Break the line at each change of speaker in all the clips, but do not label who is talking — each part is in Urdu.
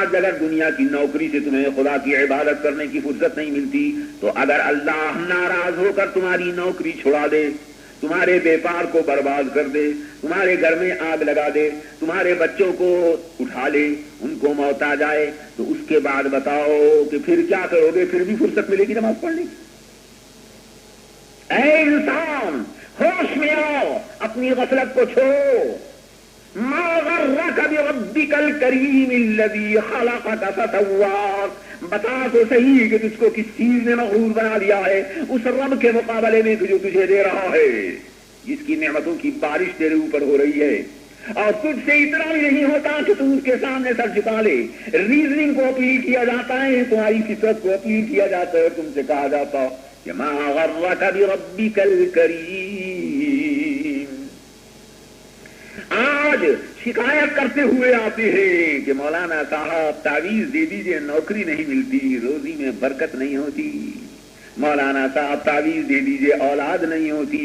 آج اگر دنیا کی نوکری سے تمہیں خدا کی عبادت کرنے کی فرصت نہیں ملتی تو اگر اللہ ناراض ہو کر تمہاری نوکری چھڑا دے، تمہارے بیپار کو برباد کر دے، تمہارے گھر میں آگ لگا دے، تمہارے بچوں کو اٹھا لے، ان کو موت آ جائے، تو اس کے بعد بتاؤ کہ پھر کیا کرو گے؟ پھر بھی فرصت ملے گی نماز پڑھنے کی؟ اے انسان، ہوش میں آؤ، اپنی غفلت کو چھوڑو۔ ما غرک بربک الکریم الذی خلقک فسواک، بتا تو صحیح کہ تجھ کو کس چیز نے مغرور بنا دیا ہے اس رب کے مقابلے میں جو تجھے دے رہا ہے، جس کی نعمتوں کی بارش تیرے اوپر ہو رہی ہے، اور تجھ سے اتنا بھی نہیں ہوتا کہ تم اس کے سامنے سر جھکا لے۔ ریزننگ کو اپیل کیا جاتا ہے، تمہاری فطرت کو اپیل کیا جاتا ہے، تم سے کہا جاتا کہ ما غرک بربک الکریم۔ آج شکایت کرتے ہوئے آتے ہیں کہ مولانا صاحب تعویذ دے دیجئے، نوکری نہیں ملتی، روزی میں برکت نہیں ہوتی، مولانا صاحب تعویذ دے دیجئے، اولاد نہیں ہوتی،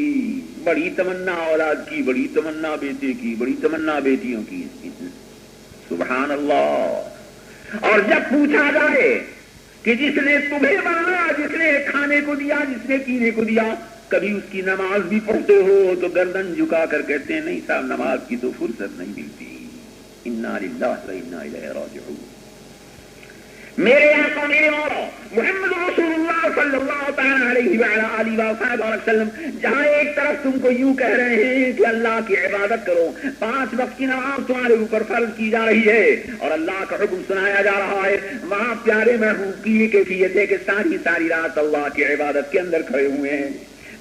بڑی تمنا اولاد کی، بڑی تمنا بیٹے کی، بڑی تمنا بیٹیوں کی۔ سبحان اللہ۔ اور جب پوچھا جائے کہ جس نے تمہیں بنایا، جس نے کھانے کو دیا، جس نے پینے کو دیا، کبھی اس کی نماز بھی پڑھتے ہو؟ تو گردن جھکا کر کہتے ہیں نہیں صاحب، نماز کی تو فرصت نہیں ملتی۔ انا للہ و انا الیہ راجعون۔ میرے آقا میرے مولا محمد رسول اللہ صلی اللہ تعالی علیہ وعلی آلہ وصحبہ وسلم جہاں ایک طرف تم کو یوں کہہ رہے ہیں کہ اللہ کی عبادت کرو، 5 وقت کی نماز تمہارے اوپر فرض کی جا رہی ہے اور اللہ کا حکم سنایا جا رہا ہے، وہاں پیارے محبوب کی یہ کیفیت ہے کہ ساری رات اللہ کی عبادت کے اندر کھڑے ہوئے ہیں،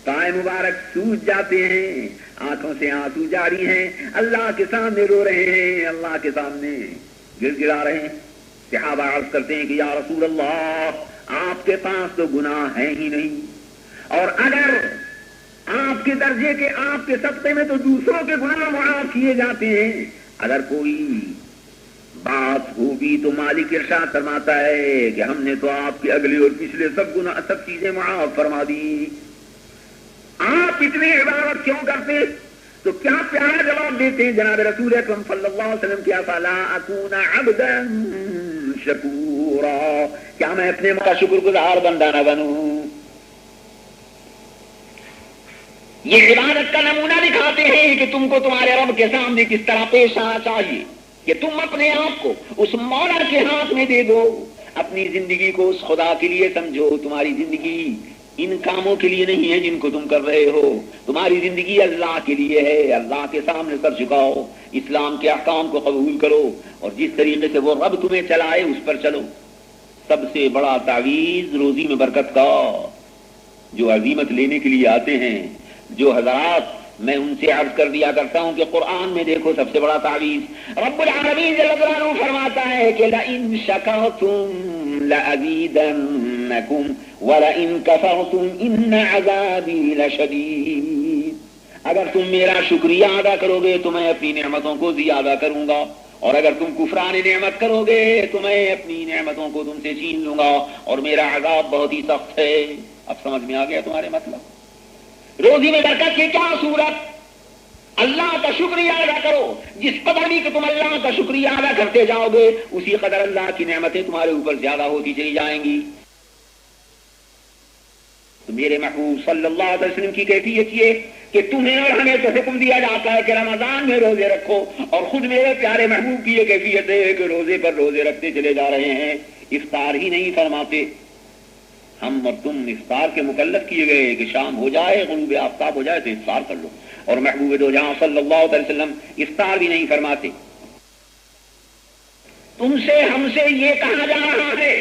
پائے مبارک سوج جاتے ہیں، آنکھوں سے آنسو جاری ہیں، اللہ کے سامنے رو رہے ہیں، اللہ کے سامنے گر گرا رہے ہیں۔ صحابہ عرض کرتے ہیں کہ یا رسول اللہ، آپ کے پاس تو گناہ ہے ہی نہیں، اور اگر آپ کے درجے کے، آپ کے سطح میں تو دوسروں کے گناہ معاف کیے جاتے ہیں، اگر کوئی بات ہوگی تو مالک ارشاد فرماتا ہے کہ ہم نے تو آپ کے اگلے اور پچھلے سب چیزیں معاف فرما دی، آپ اتنی عبادت کیوں کرتے؟ تو کیا پیارا جواب دیتے ہیں جناب رسول اکرم صلی اللہ علیہ وسلم، کیا فلا اکون عبدا شکورا، کیا میں اپنے کا شکر گزار بندہ نہ بنوں؟ یہ عبادت کا نمونہ دکھاتے ہیں کہ تم کو تمہارے رب کے سامنے کس طرح پیش آنا چاہیے، کہ تم اپنے آپ کو اس مولا کے ہاتھ میں دے دو، اپنی زندگی کو اس خدا کے لیے سمجھو۔ تمہاری زندگی ان کاموں کے لیے نہیں ہے جن کو تم کر رہے ہو، تمہاری زندگی اللہ کے لیے ہے، اللہ کے سامنے سر جھکاؤ، اسلام کے احکام کو قبول کرو، اور جس طریقے سے وہ رب تمہیں چلائے اس پر چلو۔ سب سے بڑا تعویذ روزی میں برکت کا، جو عزیمت لینے کے لیے آتے ہیں، جو حضرات میں ان سے عرض کر دیا کرتا ہوں کہ قرآن میں دیکھو سب سے بڑا تعویذ رب العالمین جل جلالہ فرماتا ہے کہ لئن شکرتم لأزیدنکم وَلَئِن كَفَرْتُمْ إِنَّ عَذَابِي لَشَدِيدٌ، اگر تم میرا شکریہ ادا کرو گے تو میں اپنی نعمتوں کو زیادہ کروں گا، اور اگر تم کفران نعمت کرو گے تو میں اپنی نعمتوں کو تم سے چھین لوں گا، اور میرا عذاب بہت ہی سخت ہے۔ اب سمجھ میں آ گیا تمہارے مطلب؟ روزی میں برکت کی کیا صورت؟ اللہ کا شکریہ ادا کرو، جس قدر بھی کہ تم اللہ کا شکریہ ادا کرتے جاؤ گے اسی قدر اللہ کی نعمتیں تمہارے اوپر زیادہ ہوتی چلی جائیں گی۔ تو میرے محبوب صلی اللہ علیہ وسلم کی کیفیت یہ کہ تمہیں اور ہمیں تو حکم دیا جاتا ہے کہ رمضان میں روزے رکھو، اور خود میرے پیارے محبوب کی یہ کیفیت ہے کہ روزے پر روزے رکھتے چلے جا رہے ہیں، افطار ہی نہیں فرماتے۔ ہم اور تم افطار کے مکلف کیے گئے کہ شام ہو جائے، غروب آفتاب ہو جائے تو افطار کر لو، اور محبوب دو جہاں صلی اللہ علیہ وسلم افطار بھی نہیں فرماتے۔ تم سے ہم سے یہ کہا جا رہا ہے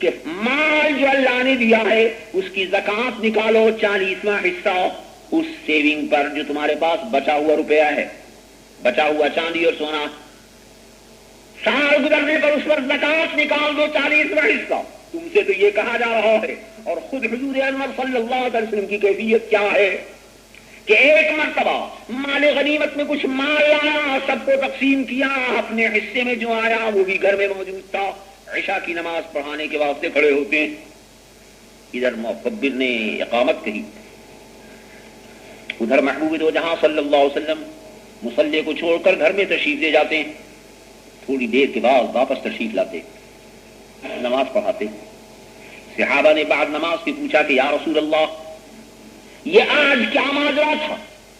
کہ مال جو اللہ نے دیا ہے اس کی زکوٰۃ نکالو، 40واں حصہ اس سیونگ پر جو تمہارے پاس بچا ہوا روپیہ ہے، بچا ہوا چاندی اور سونا، سال گزرنے پر اس پر زکوٰۃ نکال دو 40واں حصہ۔ تم سے تو یہ کہا جا رہا ہے، اور خود حضور انور صلی اللہ علیہ وسلم کی کیفیت کیا ہے کہ ایک مرتبہ مال غنیمت میں کچھ مال لایا، سب کو تقسیم کیا، اپنے حصے میں جو آیا وہ بھی گھر میں موجود تھا، عشاء کی نماز پڑھانے کے واسطے کھڑے ہوتے ہیں، ادھر مقبر نے اقامت کہی، ادھر محبوب دو جہاں صلی اللہ علیہ وسلم مصلی کو چھوڑ کر گھر میں تشریف لے جاتے ہیں۔
تھوڑی دیر کے بعد واپس تشریف لاتے، نماز پڑھاتے۔ صحابہ نے بعد نماز کے پوچھا کہ یا رسول اللہ، یہ آج کیا ماجرا تھا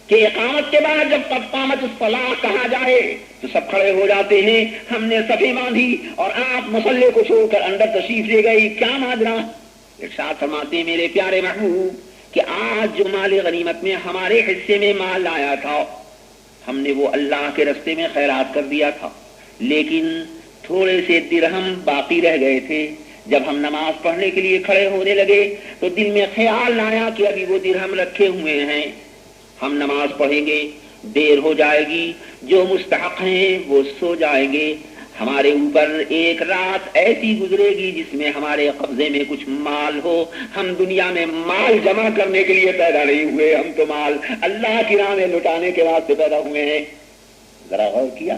کہ اقامت کے بعد جب قد قامت الصلاۃ کہا جائے تو سب کھڑے ہو جاتے ہیں، ہم نے صفیں باندھی اور آپ مصلی کو چھوڑ کر اندر تشریف لے گئی، کیا ماجرا؟ ارشاد فرماتے ہیں میرے پیارے محبوب کہ آج جو مال غنیمت میں ہمارے حصے میں مال آیا تھا، ہم نے وہ اللہ کے رستے میں خیرات کر دیا تھا، لیکن تھوڑے سے درہم باقی رہ گئے تھے۔ جب ہم نماز پڑھنے کے لیے کھڑے ہونے لگے تو دل میں خیال آیا کہ ابھی وہ درہم رکھے ہوئے ہیں، ہم نماز پڑھیں گے، دیر ہو جائے گی، جو مستحق ہیں وہ سو جائیں گے، ہمارے اوپر ایک رات ایسی گزرے گی جس میں ہمارے قبضے میں کچھ مال ہو۔ ہم دنیا میں مال جمع کرنے کے لیے پیدا نہیں ہوئے، ہم تو مال اللہ کی راہ میں لٹانے کے واسطے پیدا ہوئے ہیں۔ ذرا غور کیا؟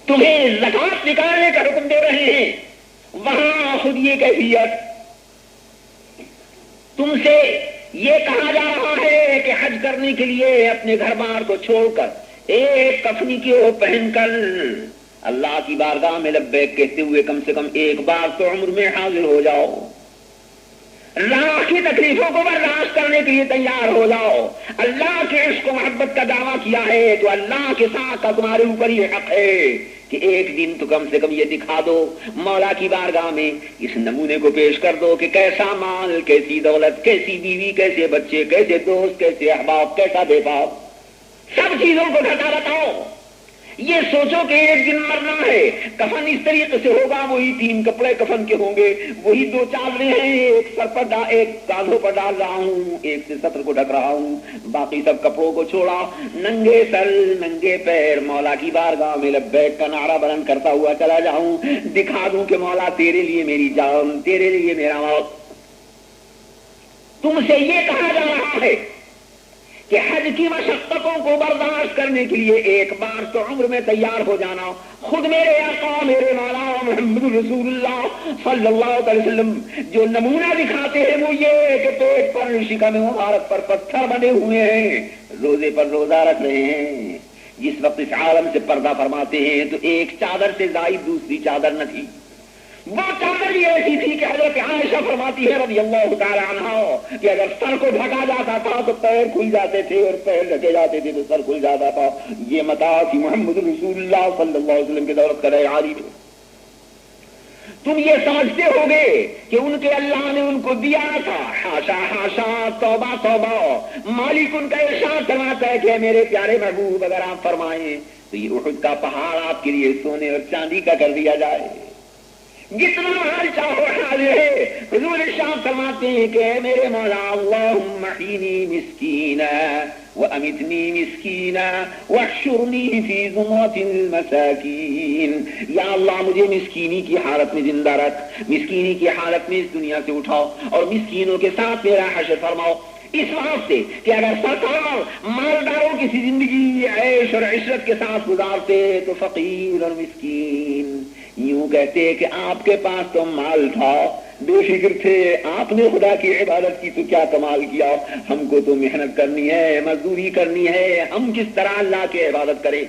تمہیں زکات نکالنے کا حکم دے رہے ہیں، وہاں خود یہ کیفیت، تم سے یہ کہا جا رہا ہے کہ حج کرنے کے لیے اپنے گھر بار کو چھوڑ کر ایک کفنی کی وہ پہن کر اللہ کی بارگاہ میں لبیک کہتے ہوئے کم سے کم ایک بار تو عمر میں حاضر ہو جاؤ، اللہ کی تکلیفوں کو برداشت کرنے کے لیے تیار ہو جاؤ۔ اللہ کے عشق و محبت کا دعویٰ کیا ہے تو اللہ کے ساتھ کا تمہارے اوپر یہ حق ہے کہ ایک دن تو کم سے کم یہ دکھا دو، مولا کی بارگاہ میں اس نمونے کو پیش کر دو کہ کیسا مال، کیسی دولت، کیسی بیوی، کیسے بچے، کیسے دوست، کیسے احباب، کیسا بے باپ، سب چیزوں کو ڈھکا بتاؤ۔ یہ سوچو کہ ایک دن مرنا ہے، کفن اس طریقے سے ہوگا، وہی 3 کپڑے کفن کے ہوں گے، وہی 2 چادریں ہیں، ایک سر پر ایک کاندھوں پر ڈال رہا ہوں، ایک سے سطر کو ڈھک رہا ہوں، باقی سب کپڑوں کو چھوڑا، ننگے سر ننگے پیر مولا کی بارگاہ میں لبیک کا نعرہ بلند کرتا ہوا چلا جاؤں، دکھا دوں کہ مولا تیرے لیے میری جان، تیرے لیے میرا موت۔ تم سے یہ کہا جا رہا ہے کہ حج کی مشقتوں کو برداشت کرنے کے لیے ایک بار تو عمر میں تیار ہو جانا۔ خود میرے آقا میرے مولا محمد رسول اللہ صلی اللہ علیہ وسلم جو نمونہ دکھاتے ہیں وہ یہ کہ پیٹ پر شکم مبارک پر پتھر بنے ہوئے ہیں، روزے پر روزہ رکھ رہے ہیں، جس وقت اس عالم سے پردہ فرماتے ہیں تو ایک چادر سے زائد دوسری چادر نہ تھی، وہ چادر بھی ایسی تھی کہ حضرت عائشہ فرماتی ہے رضی اللہ تعالی عنہا کہ اگر سر کو ڈھکا جاتا تھا تو پیر کھل جاتے تھے اور پیر ڈھکے جاتے تھے تو سر کھل جاتا تھا۔ یہ متاع تھی محمد رسول اللہ صلی اللہ علیہ وسلم کی دولت کا عاری میں۔ تم یہ سمجھتے ہوگے کہ ان کے اللہ نے ان کو دیا تھا، حاشا حاشا، توبہ توبہ۔ مالک ان کا ارشاد فرماتا ہے کہ میرے پیارے محبوب اگر آپ فرمائیں تو یہ احد کا پہاڑ آپ کے لیے سونے اور چاندی کا کر دیا جائے، جتنا حال چاہو حال ہے۔ حضور ارشاد فرماتے ہیں کہ اے میرے مولا اللہم احینی مسکینا وامتنی مسکینا واحشرنی فی زمرۃ المساکین۔ یا اللہ مجھے مسکینی کی حالت میں زندہ رکھ، مسکینی کی حالت میں اس دنیا سے اٹھاؤ اور مسکینوں کے ساتھ میرا حشر فرماؤ۔ اس واسطے کہ اگر سرکار مالداروں کی زندگی عیش اور عشرت کے ساتھ گزارتے تو فقیر اور مسکین یوں کہتے کہ آپ کے پاس تو مال تھا، بے فکر تھے، آپ نے خدا کی عبادت کی تو کیا کمال کیا، ہم کو تو محنت کرنی ہے، مزدوری کرنی ہے، ہم کس طرح اللہ کی عبادت کریں۔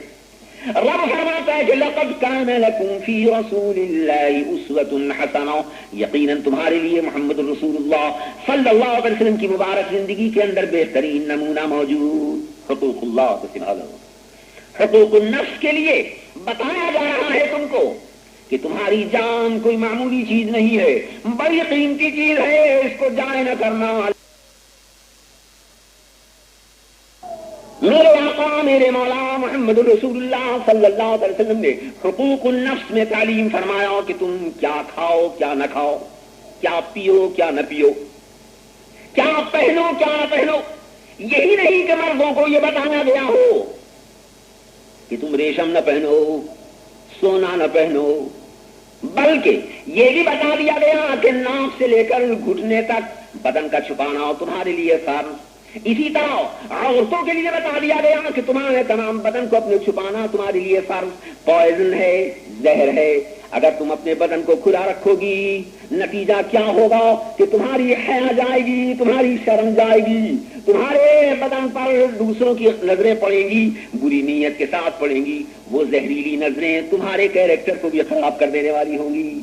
رب فرماتا ہے کہ لقد کان لکم فی رسول اللہ اسوۃ حسنہ، یقیناً تمہارے لیے محمد رسول اللہ صلی اللہ علیہ وسلم کی مبارک زندگی کے اندر بہترین نمونہ موجود۔ حقوق اللہ کو سنبھالو، حقوق النفس کے لیے بتایا جا رہا ہے تم کو کہ تمہاری جان کوئی معمولی چیز نہیں ہے، بڑی قیمتی چیز ہے، اس کو ضائع نہ کرنا۔ میرے آقا میرے مولا محمد رسول اللہ صلی اللہ علیہ وسلم نے حقوق النفس میں تعلیم فرمایا کہ تم کیا کھاؤ کیا نہ کھاؤ، کیا پیو کیا نہ پیو، کیا پہنو کیا نہ پہنو۔ یہی نہیں کہ مردوں کو یہ بتایا گیا ہو کہ تم ریشم نہ پہنو، سونا نہ پہنو، بلکہ یہ بھی بتا دیا گیا کہ ناک سے لے کر گھٹنے تک بدن کا چھپانا تمہارے لیے فرض۔ اسی طرح عورتوں کے لیے بتا دیا گیا کہ تمہارے تمام بدن کو اپنے چھپانا تمہارے لیے فرض۔ پوائزن ہے، زہر ہے، اگر تم اپنے بدن کو کھلا رکھو گی نتیجہ کیا ہوگا کہ تمہاری حیا جائے گی, تمہاری شرم جائے گی, تمہارے بدن پر دوسروں کی نظریں پڑیں گی, بری نیت کے ساتھ پڑیں گی. وہ زہریلی نظریں تمہارے کیریکٹر کو بھی خراب کر دینے والی ہوں گی.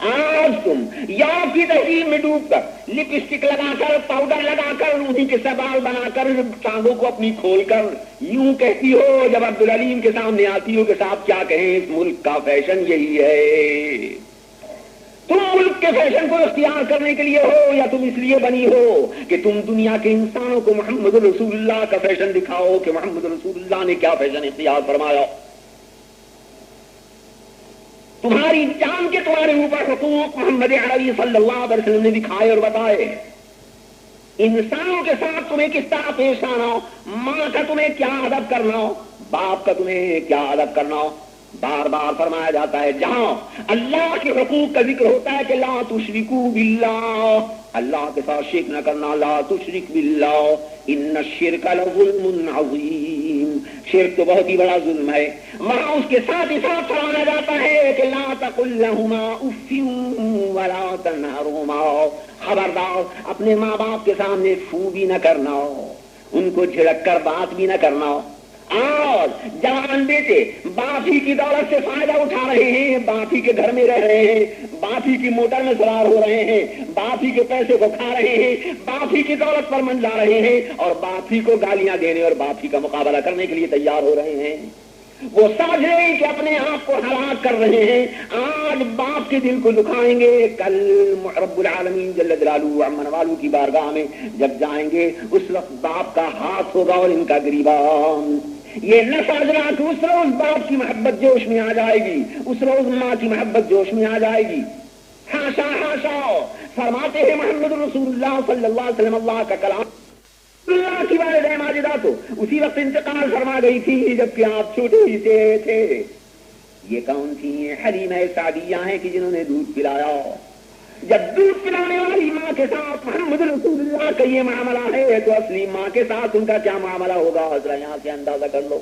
آج تم یار کی تہذیب میں ڈوب کر لپسٹک لگا کر پاؤڈر لگا کر روٹی کے سوال بنا کر ٹانگوں کو اپنی کھول کر یوں کہتی ہو جب عبدالعلیم کے سامنے آتی ہو کہ صاحب کیا کہیں اس ملک کا فیشن یہی ہے. تم ملک کے فیشن کو اختیار کرنے کے لیے ہو یا تم اس لیے بنی ہو کہ تم دنیا کے انسانوں کو محمد رسول اللہ کا فیشن دکھاؤ کہ محمد رسول اللہ نے کیا فیشن اختیار فرمایا. تمہاری جان کے تمہارے اوپر حقوق محمد عربی صلی اللہ علیہ وسلم نے دکھائے اور بتائے. انسانوں کے ساتھ تمہیں کس طرح پیش آنا ہو, ماں کا تمہیں کیا ادب کرنا ہو, باپ کا تمہیں کیا ادب کرنا ہو. بار بار فرمایا جاتا ہے جہاں اللہ کے حقوق کا ذکر ہوتا ہے کہ لا تشرکو باللہ, اللہ کے ساتھ شرک نہ کرنا, لا تشرک باللہ ان الشرک لظلم عظیم, شرک تو بہت ہی بڑا ظلم ہے. وہاں اس کے ساتھ ہی ساتھ فرمایا جاتا ہے کہ لا تقل لہما اف ولا تنہرہما, خبردار اپنے ماں باپ کے سامنے فو بھی نہ کرنا ہو, ان کو جھڑک کر بات بھی نہ کرنا ہو. اور جوان بیٹے باپ ہی کی دولت سے فائدہ اٹھا رہے ہیں, باپ ہی کے گھر میں رہ رہے ہیں, باپ ہی کی موٹر میں سوار ہو رہے ہیں, باپ ہی کے پیسے کو کھا رہے ہیں, باپ ہی کی دولت پر منڈلا رہے ہیں اور باپ ہی کو گالیاں دینے اور باپ ہی کا مقابلہ کرنے کے لیے تیار ہو رہے ہیں. وہ سمجھ رہے ہیں کہ اپنے آپ کو ہلاک کر رہے ہیں. آج باپ کے دل کو دکھائیں گے, کل رب العالمین جل جلالہ امن والوں کی بارگاہ میں جب جائیں گے اس وقت باپ کا ہاتھ ہوگا اور ان کا گریبان. یہ نہ سمجھنا کہ اس روز باپ کی محبت جوش میں آ جائے گی, اس روز ماں کی محبت جوش میں آ جائے گی. ہاشا ہاشا, فرماتے ہیں محمد رسول اللہ صلی اللہ علیہ وسلم اللہ کا کلام اللہ کی والدہ ماجدہ تو اسی وقت انتقال فرما گئی تھی جبکہ آپ چھوٹے ہی سے تھے. یہ کون تھی؟ یہ حلیمہ سعدیہ ہیں کہ جنہوں نے دودھ پلایا. جب دودھ پلانے والی ماں کے ساتھ محمد رسول اللہ کا یہ معاملہ ہے تو اصلی ماں کے ساتھ ان کا کیا معاملہ ہوگا ذرا یہاں سے اندازہ کر لو.